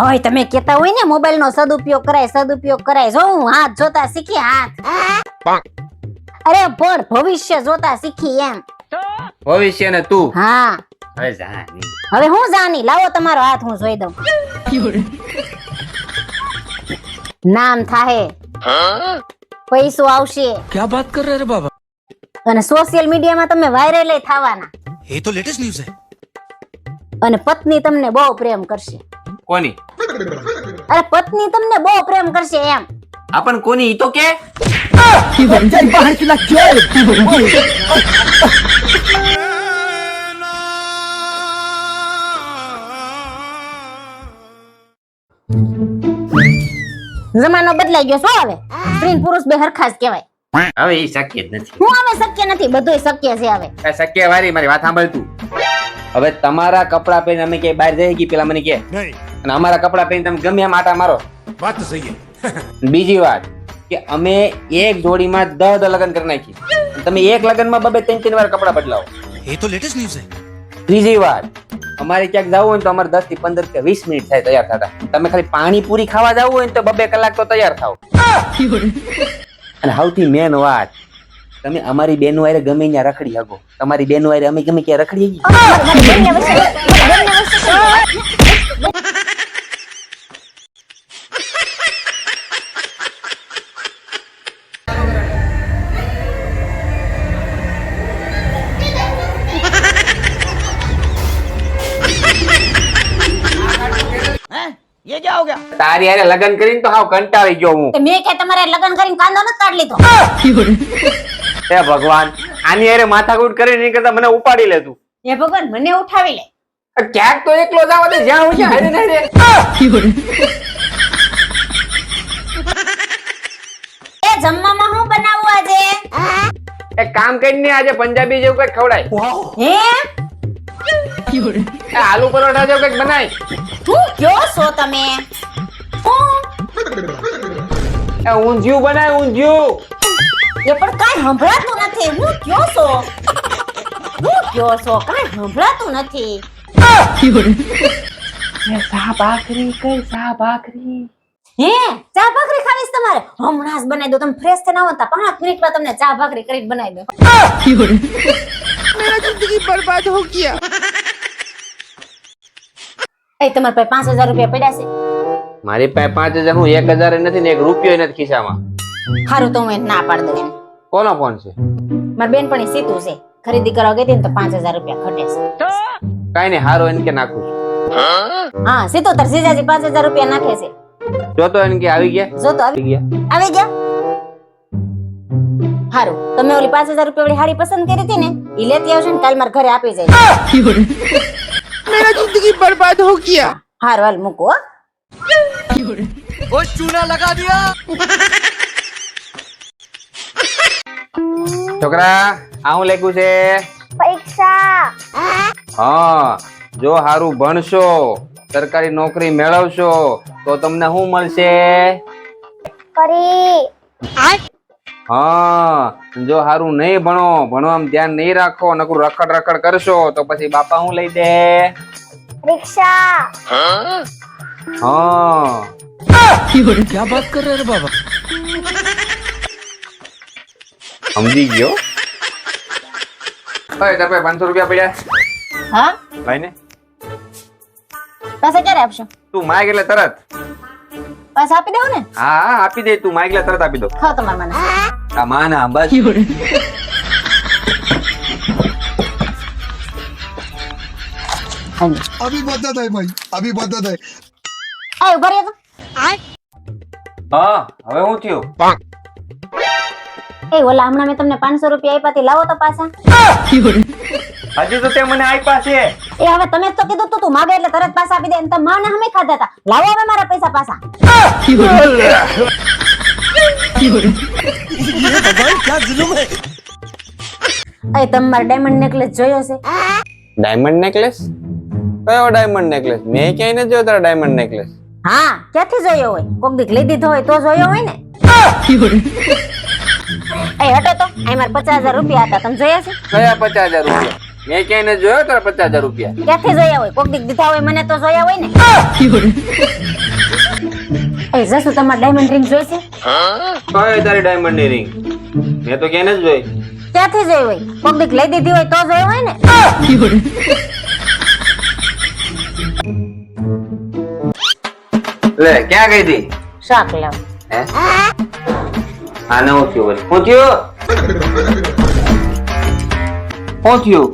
ઓય તમે કહેતા હોય ને મોબાઈલ નો સદુપયોગ કરાય જો હું હાથ જોતા શીખી હાથ અરે પણ ભવિષ્ય જોતા શીખી એમ ભવિષ્ય ને તું હા હવે જાની હવે હું જાની લાવો તમારો હાથ હું જોઈ દઉં નામ થાહે પૈસો આવશે क्या बात कर रहे रे बाबा અને સોશિયલ મીડિયા માં તમે વાયરલ થવાના ये तो लेटेस्ट न्यूज़ है અને પત્ની તમને બહુ પ્રેમ કરશે કોની અરે પત્ની તમને બહુ પ્રેમ કરશે એમ આપણ કોની ઈ તો કે જમાનો બદલાઈ ગયો શું હવે સ્ત્રી પુરુષ બે હરખા જ કહેવાય હવે ઈ શક્ય જ નથી હું હવે શક્ય નથી બધુંય શક્ય છે હવે આ શક્ય વારી મારી વાત સાંભળ તું હવે તમારા કપડા પહેરીને અમે ક્યાંય બહાર જઈએ કે પેલા મને કે અને અમારા કપડા પહેરીને તમે ગમે એમ આટા મારો बात तो सही है બીજી વાત કે અમે એક જોડીમાં 10 લગન કરી નાખી તમે એક લગનમાં બબે 3 વાર કપડા બદલાવો ये तो लेटेस्ट न्यूज़ है ત્રીજી વાત અમારે ક્યાંક જવું હોય ને તો અમારે 10 થી 15 કે 20 મિનિટ થાય તૈયાર થતા તમે ખાલી પાણીપુરી ખાવા જવું હોય ને તો 2 કલાક તો તૈયાર થાવ અને સૌથી મેન વાત તમે અમારી બેનો હારે ગમે ત્યાં રખડી શકો તમારી બેનો હારે અમે ગમે ક્યાં રખડી ये क्या हो गया? તારી હારે લગન કરીને તો હાવ કંટાળી ગયો હું તે મેં કે તમારે લગ્ન કરીને કાંદો ન કાઢ લીધો હે ભગવાન આની હારે માથાકૂટ કરીને નહીં કરતા મને ઉપાડી લે તું હે ભગવાન મને ઉઠાવી લે ક્યાંક તો એકલો જવા દે જ્યાં હું હારે નહીં એ જમવામાં હું બનાવું આજે એક કામ કરીને આજે પંજાબી જેવું કઈક ખવડાય હે એ આલુ પરોઠા જેવું કઈક બનાય હું કયો છો તમે હું એ ઊંધિયું બનાય ઊંધિયું એ પણ કાઈ સંભળાતું નથી હું કયો છો કાઈ સંભળાતું નથી સા ભાખરી કઈ સા ભાખરી હે ચા ભાખરી ખાવીશ તમારે હમણાં જ બનાવી દો તમે ફ્રેશ થઈને આવો તો 5 મિનિટમાં તમને ચા ભાખરી કરીને બનાવી દો मेरा जिंदगी बर्बाद हो गया। એ તમારા પાસે 5000 રૂપિયા પડ્યા છે મારી પાસે 5000 હું 1000 નથી ને 1 રૂપિયો નથી ખિસ્સામાં હારું તો હું એને ના પાડ દઉં એને કોનો ફોન છે મારી બેનપણી સીતુ છે ખરીદી કરવા ગઈ હતી ને તો 5000 રૂપિયા ઘટે છે કાઈ નહીં હારો એને કે નાખું છું હા સીતુ તાર જીજાજી 5000 રૂપિયા નાખે છે જો તો એને કે આવી ગયા જો તો આવી ગયા આવી ગયા હારું તમે ઓલી 5000 રૂપિયા વાળી હાડી પસંદ કરી હતી ને ઈ લેતી આવશે ને કાલ મારા ઘરે આપી જાય मेरा जिंदगी बर्बाद हो गया। હારું હાલ મૂકો હો. वो चूना लगा दिया છોકરા આ હું લખ્યું છે પરીક્ષા હા જો હારું ભણશો સરકારી નોકરી મેળવશો તો તમને શું મળશે હા જો હારું નહીં ભણવામાં ધ્યાન નહીં રાખો નકરું રખડ કરશો તો પછી બાપા હું લઈ દે પરીક્ષા હા क्या बात कर रहे रे बाबा સમજી ગયો ઓય તાર પાસે 500 રૂપિયા પડ્યા હા ભાઈ ને પાછા ક્યારે આપશો તું માગ એટલે તરત પાછા આપી દેવું ને હા હા આપી દે તું માગ એટલે તરત આપી દો ખાઓ તમારા મને આ માના બસ अभी बदत है भाई अभी बदत है આય ઉભા રહ્યો હા હવે હું થયું એ ઓલા હમણાં મેં તમને 500 રૂપિયા આપ્યા તે લાવો તો પાછા હજુ તો તે મને આપ્યા છે એ હવે તમે જ તો કીધું તું માગે એટલે તરત પાછા આપી દે અને તમે માને હમે ખાધા હતા લાવો હવે મારા પૈસા પાછા क्या जुलुम है એ તમારો ડાયમંડ નેકલેસ જોયો છે ડાયમંડ નેકલેસ કયો ડાયમંડ નેકલેસ મેં ક્યાંય નથી જોયો તારો ડાયમંડ નેકલેસ હા ક્યાંથી જોયો હોય કોક દીક લઈ દીધો હોય તો જોયો હોય ને એ હટો તો આ મારા 50000 રૂપિયા હતા તમે જોયા છે કયા 50000 રૂપિયા મેં ક્યાંય નથી જોયો તારા 50000 રૂપિયા ક્યાંથી જોયા હોય કોક દીક દીધા હોય મને તો જોયા હોય ને એ જસુ તમારે ડાયમંડ રિંગ જોઈશે? કઈ તારી ડાયમંડ ની રિંગ? મેં તો ક્યાં જ જોઈ. ક્યાંથી જોઈ હોય? પબ્લિક લઈ દીધી હોય તો જોઈ હોય ને. લે ક્યાં ગઈ હતી? શાક લાવ. હે આ નવું થયું વળી. શું થયું? શું થયું?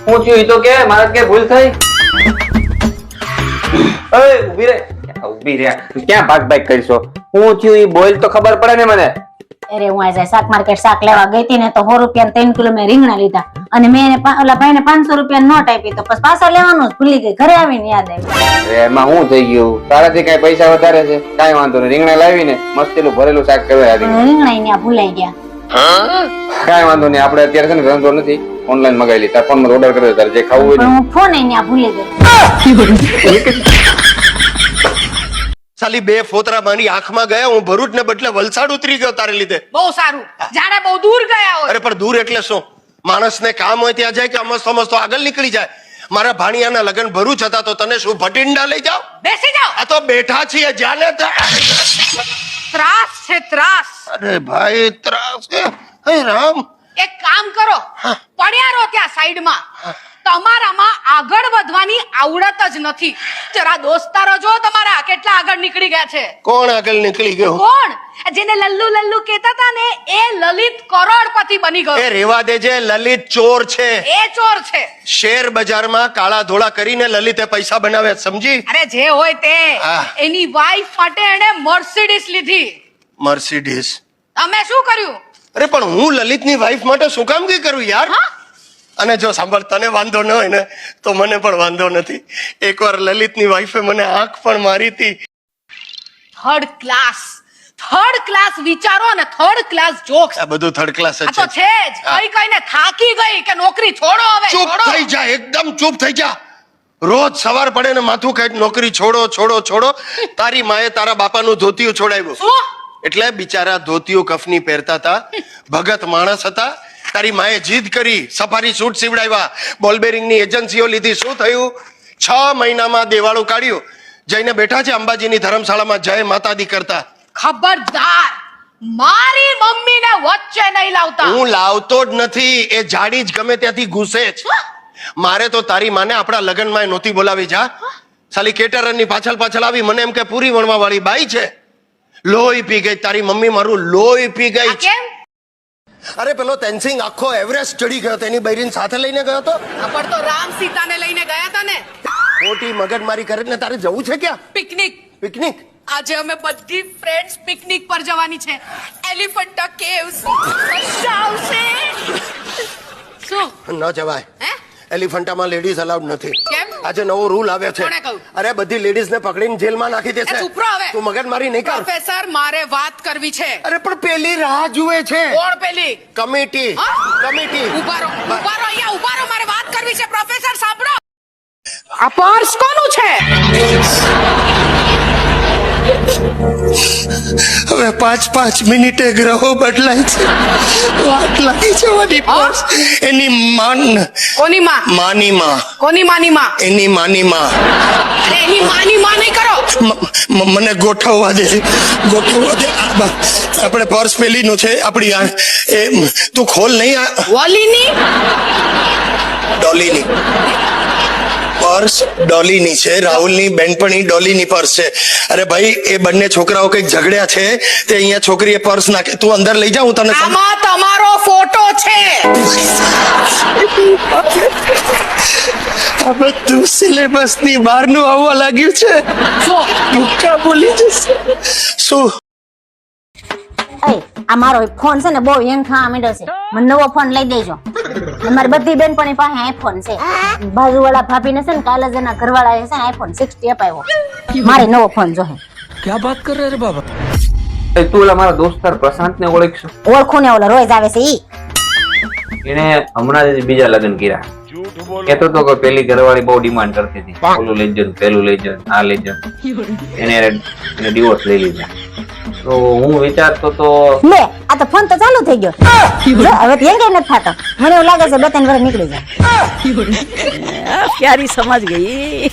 શું થયું? ઈ તો કે મારા કે ભૂલ થઈ. ઓય ઊભી રે. ઊભી રે. ક્યાં ભાગ કરશો? શું થયું ઈ બોલ તો ખબર પડે ને મને. અરે હું આજે શાક માર્કેટ શાક લેવા ગઈ હતી ને તો 100 રૂપિયા 3 કિલો મેં રીંગણા લીધા અને મેં એને ઓલા ભાઈને 500 રૂપિયા નોટ આપી તો પછી પાછા લેવાનું જ ભૂલી ગઈ. ઘરે આવીને યાદ આવ્યું. એમાં શું થઈ ગયું? તારાથી કઈ પૈસા વધારે છે? કાઈ વાંધો નહીં, રીંગણા લાવીને મસ્તીનું ભરેલું શાક કરવા આવી. રીંગણા ત્યાં ભૂલાઈ ગયા. કાઈ વાંધો નહીં, આપણે અત્યારે છે ને ધંધો નથી, ઓનલાઈન મગાવી લી. તાર ફોન માં ઓર્ડર કરી દે, તારે જે ખાવું હોય. પણ હું ફોન ત્યાં ભૂલી ગઈ. સાલી બે ફોતરા મારી આંખમાં ગયા, હું ભરૂચ ને બદલે વલસાડ ઉતરી ગયો તારે લીધે. બહુ સારું, જાણે બહુ દૂર ગયા હોય. અરે પણ દૂર એટલે શું? માણસને કામ હોય ત્યાં જાય કે અમસ્તો અમસ્તો આગળ નીકળી જાય. મારા ભાણિયાના લગ્ન ભરૂચ હતા તો તને શું ભટિંડા લઈ જાઓ? બેસી જાઓ. આ તો બેઠા છીએ જાને ત્રાસ છે ત્રાસ. અરે ભાઈ ત્રાસ છે. હે રામ, એક કામ કરો, પડ્યા રહો ત્યાં સાઈડમાં. તમારામાં આગળ વધવાની આવડત જ નથી. જરા દોસ્તારો જો તમારા કેટલા આગળ નીકળી ગયા છે. કોણ આગળ નીકળી ગયો? કોણ? જેને લલ્લુ લલ્લુ કહેતા હતા ને એ લલિત કરોડપતિ બની ગયો. એ રેવા દેજે, લલિત ચોર છે. એ ચોર છે. શેર બજારમાં કાળા ધોળા કરીને લલિતે પૈસા બનાવ્યા, સમજી? અરે જે હોય તે, હા. એની વાઈફ માટે એને મર્સિડીઝ લીધી. મર્સિડીઝ? તમે શું કર્યું? અરે પણ હું લલિતની વાઈફ માટે શું કામ કઈ કરું યાર? હા? અને જો સાંભળ, તને વાંધો ન હોય ને તો મને પણ વાંધો નથી. એકવાર લલિતની વાઈફે મને આંખ પણ મારી હતી. થર્ડ ક્લાસ વિચારો અને થર્ડ ક્લાસ જોક્સ. આ બધું થર્ડ ક્લાસ આ તો જ છે. છે જ. કઈ કઈને થાકી ગઈ કે નોકરી છોડો હવે. ચૂપ છોડો. થઈ જા, એકદમ ચૂપ થઈ જા. રોજ સવાર પડે ને માથું ખાઈ નોકરી છોડો છોડો છોડો. તારી માએ તારા બાપાનું ધોતિયું છોડાવ્યું. શું? એટલે બિચારા ધોતિયું કફની પહેરતા હતા, ભગત માણસ હતા. તારી માએ જીદ કરી, સફારી સૂટ સીવડાવ્યા, બોલ બેરિંગની એજન્સીઓ લીધી. શું થયું? 6 મહિનામાં દેવાળું કાઢ્યું. જઈને બેઠા છે અંબાજીની ધર્મશાળામાં જય માતાદી કરતા. ખબરદાર, મારી મમ્મીને વચ્ચે નહીં લાવતા. હું લાવતો જ નથી, એ જાડી જ ગમે ત્યાંથી ઘૂસે જ. મારે તો તારી માને આપણા લગ્નમાં નહોતી બોલાવી. જા સાલી કેટરરની પાછળ પાછળ આવી, મને એમ કે પૂરી વણવા વાળી બાઈ છે. લોહી પી ગઈ તારી મમ્મી, મારું લોહી પી ગઈ. આ કેમ? અરે પેલો તેનસિંગ આખો એવરેસ્ટ ચડી ગયો, તેની બૈરીને સાથે લઈને ગયો હતો. પણ તો રામ સીતાને લઈને ગયા હતા ને. ખોટી મગજમારી કરે ને. તારે જવું છે ક્યાં? પિકનિક. પિકનિક? આજે અમે બધી ફ્રેન્ડ્સ પિકનિક પર જવાની છે. એલિફન્ટા કેવ્સ. મજા આવશે. શું? ન જવાય. હે? એલિફન્ટામાં લેડીઝ અલાઉડ નથી. કેમ? આજે નવો રૂલ આવ્યો છે. કોણે કહ્યું? અરે બધી લેડીઝ ને પકડીને જેલમાં નાખી એ દેશે. ચૂપ રહો હવે. તું મગજમારી નહીં કર. પ્રોફેસર, મારે વાત કરવી છે. અરે પણ પેલી રાહ જુએ છે. કોણ પેલી? કમિટી. હા? કમિટી. ઉભા રહો, અહીંયા ઉભા રહો, મારે વાત કરવી છે. પ્રોફેસર સાંભળો. આ પર્સ કોનું છે? હવે 5 મિનિટે ગ્રહો બદલાય છે. વાત લાગી જવાની. પર્સ એની કોની માં? માની માં. કોની માની માં? એની માની માં. અરે એની માની માં નહીં કરો. મને ગોઠવવા દે, ગોઠવવા દે. આપણે પર્સ પેલીનું છે આપણી. એ તું ખોલ નહીં. વોલીની? ડોલીની પર્સ ડોલીની છે. રાહુલની બેનપણી ડોલીની પર્સ છે. અરે ભાઈ, એ બંને છોકરાઓ કઈક ઝઘડ્યા છે તે અહીંયા છોકરીએ પર્સ નાખે. તું અંદર લઈ જા, હું તને આમાં તમારો ફોટો છે. આ બધું સિલેબસ ની બહારનું આવવા લાગ્યું છે. ભૂકા બોલી જશે. શું? આ મારો ફોન છે ને બહુ હેંગ થવા માંડ્યો છે. મને નવો ફોન લઈ દેજો. અમારી બધી બેનપણી પાસે આઈફોન છે. બાજુવાળા ભાભીને છે ને કાલે જ એના ઘરવાળાએ છે ને આઈફોન 60 અપાવ્યો. મારે નવો ફોન જોહે. क्या बात कर रहे रे बाबा? તું ઓલા મારા દોસ્તાર પ્રશાંત ને ઓળખશો? ઓળખું ને, ઓલો રોજ આવે છે ઈ. એને હમણાં જ બીજા લગ્ન કર્યા. કેતો તો કે પેલી ઘરવાળી બહુ ડિમાન્ડ કરતી હતી, ઓલું લઈ જન, પેલું લઈ જન, આ લઈ જન. એને ડિવોર્સ લઈ લીધા. તો હું વિચારતો તો લે, આ તો ફોન તો ચાલુ થઈ ગયો. જો, હવે તો હેંગ નથી થતો. મને એવું લાગે છે 2-3 વર્ષ નીકળી જાય. प्यारी समझ गई.